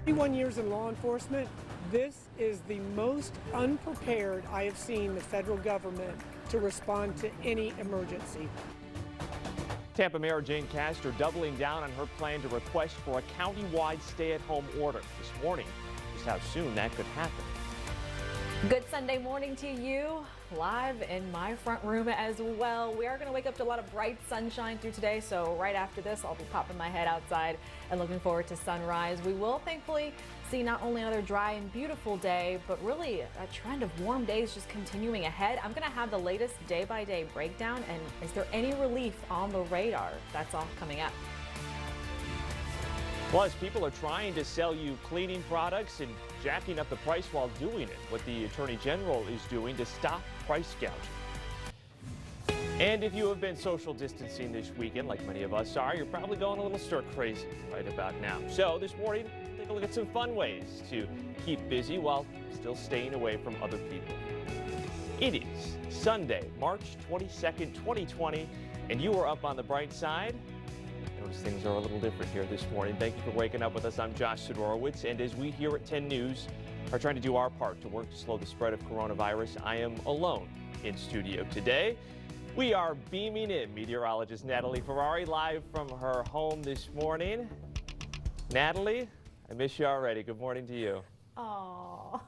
21 years in law enforcement, this is the most unprepared I have seen the federal government to respond to any emergency. Tampa Mayor Jane Castor doubling down on her plan to request for a county-wide stay-at-home order this morning. Just how soon that could happen. Good Sunday morning to you, live in my front room as well. We are going to wake up to a lot of bright sunshine through today, so right after this I'll be popping my head outside and looking forward to sunrise. We will thankfully see not only another dry and beautiful day, but really a trend of warm days just continuing ahead. I'm going to have the latest day-by-day breakdown, and is there any relief on the radar? That's all coming up. Plus, people are trying to sell you cleaning products and jacking up the price while doing it. What the Attorney General is doing to stop price gouging. And if you have been social distancing this weekend, like many of us are, you're probably going a little stir crazy right about now. So this morning, take a look at some fun ways to keep busy while still staying away from other people. It is Sunday, March 22nd, 2020, and you are up on the bright side. Notice things are a little different here this morning. Thank you for waking up with us. I'm Josh Sidorowicz, and as we here at 10 News are trying to do our part to work to slow the spread of coronavirus, I am alone in studio today. We are beaming in meteorologist Natalie Ferrari live from her home this morning. Natalie, I miss you already. Good morning to you. Aww.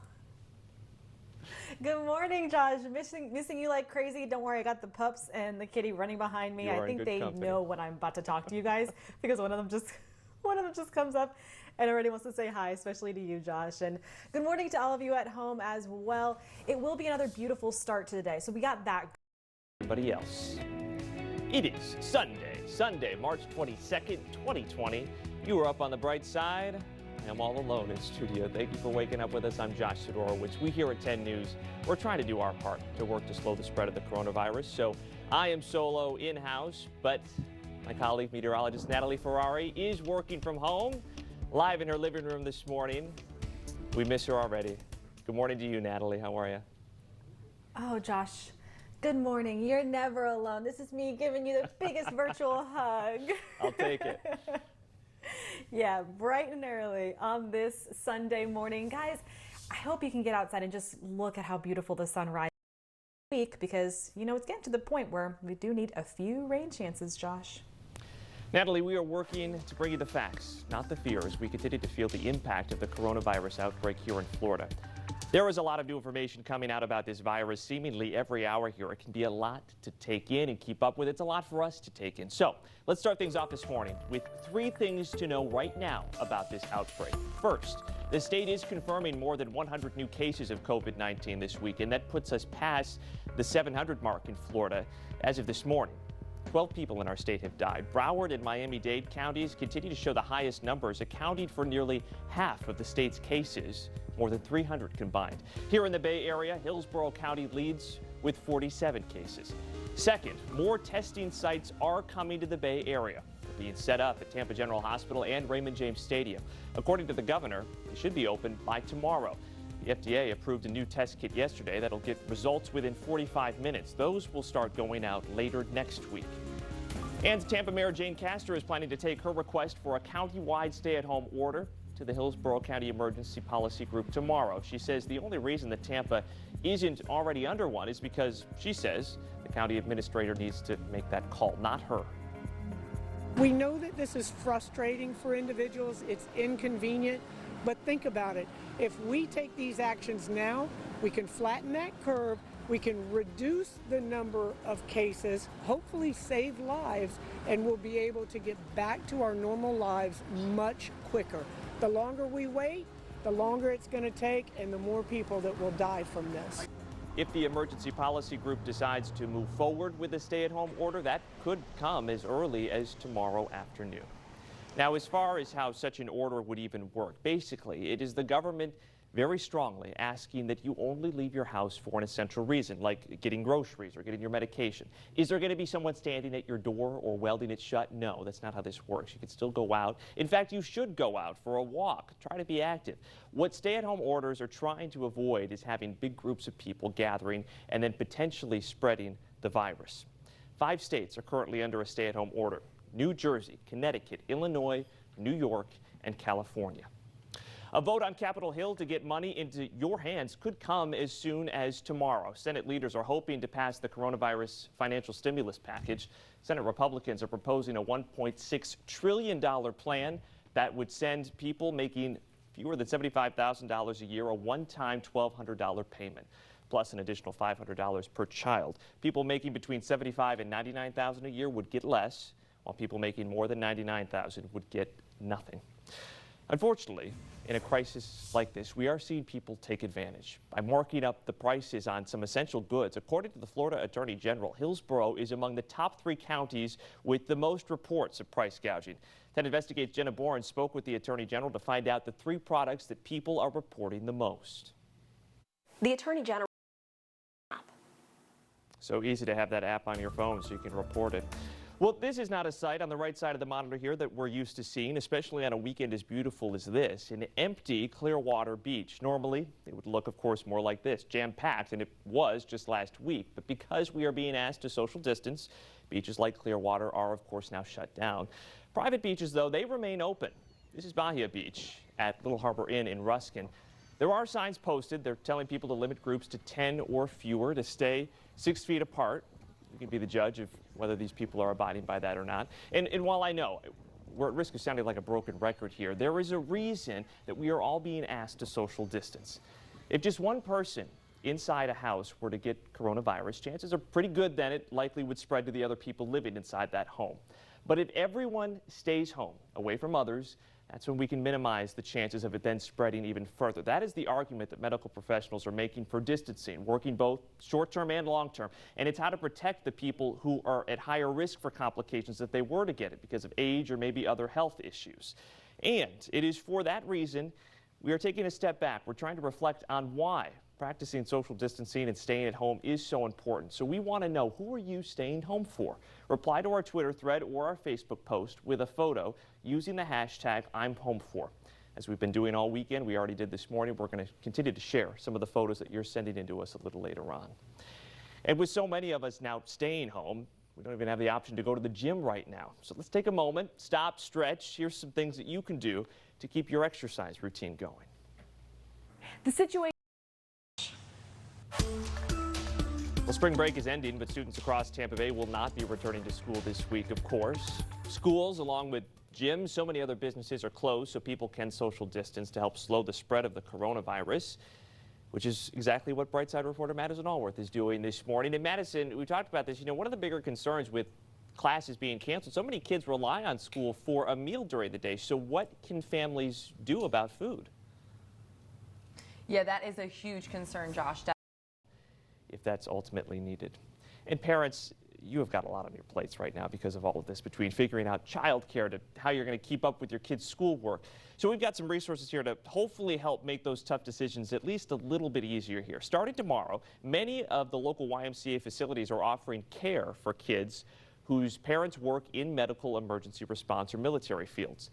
Good morning, Josh. Missing you like crazy. Don't worry, I got the pups and the kitty running behind me. I think they know when I'm about to talk to you guys because one of them just comes up and already wants to say hi, especially to you, Josh. And good morning to all of you at home as well. It will be another beautiful start to the day. So we got that. Everybody else. It is Sunday, March 22nd, 2020. You are up on the bright side. I'm all alone in studio. Thank you for waking up with us. I'm Josh Sidorowicz. We here at 10 News, we're trying to do our part to work to slow the spread of the coronavirus. So I am solo in-house, but my colleague meteorologist Natalie Ferrari is working from home, live in her living room this morning. We miss her already. Good morning to you, Natalie. How are you? Oh, Josh. Good morning. You're never alone. This is me giving you the biggest virtual hug. I'll take it. Yeah, bright and early on this Sunday morning. Guys, I hope you can get outside and just look at how beautiful the sunrise is because, you know, it's getting to the point where we do need a few rain chances, Josh. Natalie, we are working to bring you the facts, not the fears. We continue to feel the impact of the coronavirus outbreak here in Florida. There is a lot of new information coming out about this virus seemingly every hour here. It can be a lot to take in and keep up with. It's a lot for us to take in. So let's start things off this morning with 3 things to know right now about this outbreak. First, the state is confirming more than 100 new cases of COVID-19 this week, and that puts us past the 700 mark in Florida as of this morning. 12 people in our state have died. Broward and Miami-Dade counties continue to show the highest numbers, accounting for nearly half of the state's cases, more than 300 combined. Here in the Bay Area, Hillsborough County leads with 47 cases. Second, more testing sites are coming to the Bay Area. They're being set up at Tampa General Hospital and Raymond James Stadium. According to the governor, they should be open by tomorrow. The FDA approved a new test kit yesterday that'll get results within 45 minutes. Those will start going out later next week. And Tampa Mayor Jane Castor is planning to take her request for a county-wide stay-at-home order to the Hillsborough County Emergency Policy Group tomorrow. She says the only reason that Tampa isn't already under one is because she says the county administrator needs to make that call, not her. We know that this is frustrating for individuals. It's inconvenient. But think about it. If we take these actions now, we can flatten that curve, we can reduce the number of cases, hopefully save lives, and we'll be able to get back to our normal lives much quicker. The longer we wait, the longer it's going to take and the more people that will die from this. If the emergency policy group decides to move forward with a stay-at-home order, that could come as early as tomorrow afternoon. Now, as far as how such an order would even work, basically, it is the government very strongly asking that you only leave your house for an essential reason, like getting groceries or getting your medication. Is there going to be someone standing at your door or welding it shut? No, that's not how this works. You can still go out. In fact, you should go out for a walk. Try to be active. What stay-at-home orders are trying to avoid is having big groups of people gathering and then potentially spreading the virus. 5 states are currently under a stay-at-home order: New Jersey, Connecticut, Illinois, New York, and California. A vote on Capitol Hill to get money into your hands could come as soon as tomorrow. Senate leaders are hoping to pass the coronavirus financial stimulus package. Senate Republicans are proposing a $1.6 trillion plan that would send people making fewer than $75,000 a year a one-time $1,200 payment, plus an additional $500 per child. People making between $75,000 and $99,000 a year would get less, while people making more than $99,000 would get nothing. Unfortunately, in a crisis like this, we are seeing people take advantage by marking up the prices on some essential goods. According to the Florida Attorney General, Hillsborough is among the top 3 counties with the most reports of price gouging. 10 Investigates' Jenna Bourne spoke with the Attorney General to find out the 3 products that people are reporting the most. The Attorney General. So easy to have that app on your phone so you can report it. Well, this is not a sight on the right side of the monitor here that we're used to seeing, especially on a weekend as beautiful as this, an empty Clearwater beach. Normally, it would look, of course, more like this, jam-packed, and it was just last week. But because we are being asked to social distance, beaches like Clearwater are, of course, now shut down. Private beaches, though, they remain open. This is Bahia Beach at Little Harbor Inn in Ruskin. There are signs posted. They're telling people to limit groups to 10 or fewer, to stay 6 feet apart. You can be the judge of whether these people are abiding by that or not. And while I know we're at risk of sounding like a broken record here, there is a reason that we are all being asked to social distance. If just one person inside a house were to get coronavirus, chances are pretty good then it likely would spread to the other people living inside that home. But if everyone stays home, away from others, that's when we can minimize the chances of it then spreading even further. That is the argument that medical professionals are making for distancing, working both short-term and long-term. And it's how to protect the people who are at higher risk for complications if they were to get it because of age or maybe other health issues. And it is for that reason we are taking a step back. We're trying to reflect on why practicing social distancing and staying at home is so important. So we want to know, who are you staying home for? Reply to our Twitter thread or our Facebook post with a photo using the hashtag #I'mHomeFor. As we've been doing all weekend, we already did this morning, we're going to continue to share some of the photos that you're sending in to us a little later on. And with so many of us now staying home, we don't even have the option to go to the gym right now. So let's take a moment, stop, stretch. Here's some things that you can do to keep your exercise routine going. The situation. Well, spring break is ending, but students across Tampa Bay will not be returning to school this week, of course. Schools, along with gyms, so many other businesses are closed so people can social distance to help slow the spread of the coronavirus, which is exactly what Brightside reporter Madison Allworth is doing this morning. In Madison, we talked about this. You know, one of the bigger concerns with classes being canceled, so many kids rely on school for a meal during the day. So what can families do about food? Yeah, that is a huge concern, Josh. If that's ultimately needed. And parents, you have got a lot on your plates right now because of all of this, between figuring out childcare to how you're going to keep up with your kids' schoolwork. So we've got some resources here to hopefully help make those tough decisions at least a little bit easier here. Starting tomorrow, many of the local YMCA facilities are offering care for kids whose parents work in medical emergency response or military fields.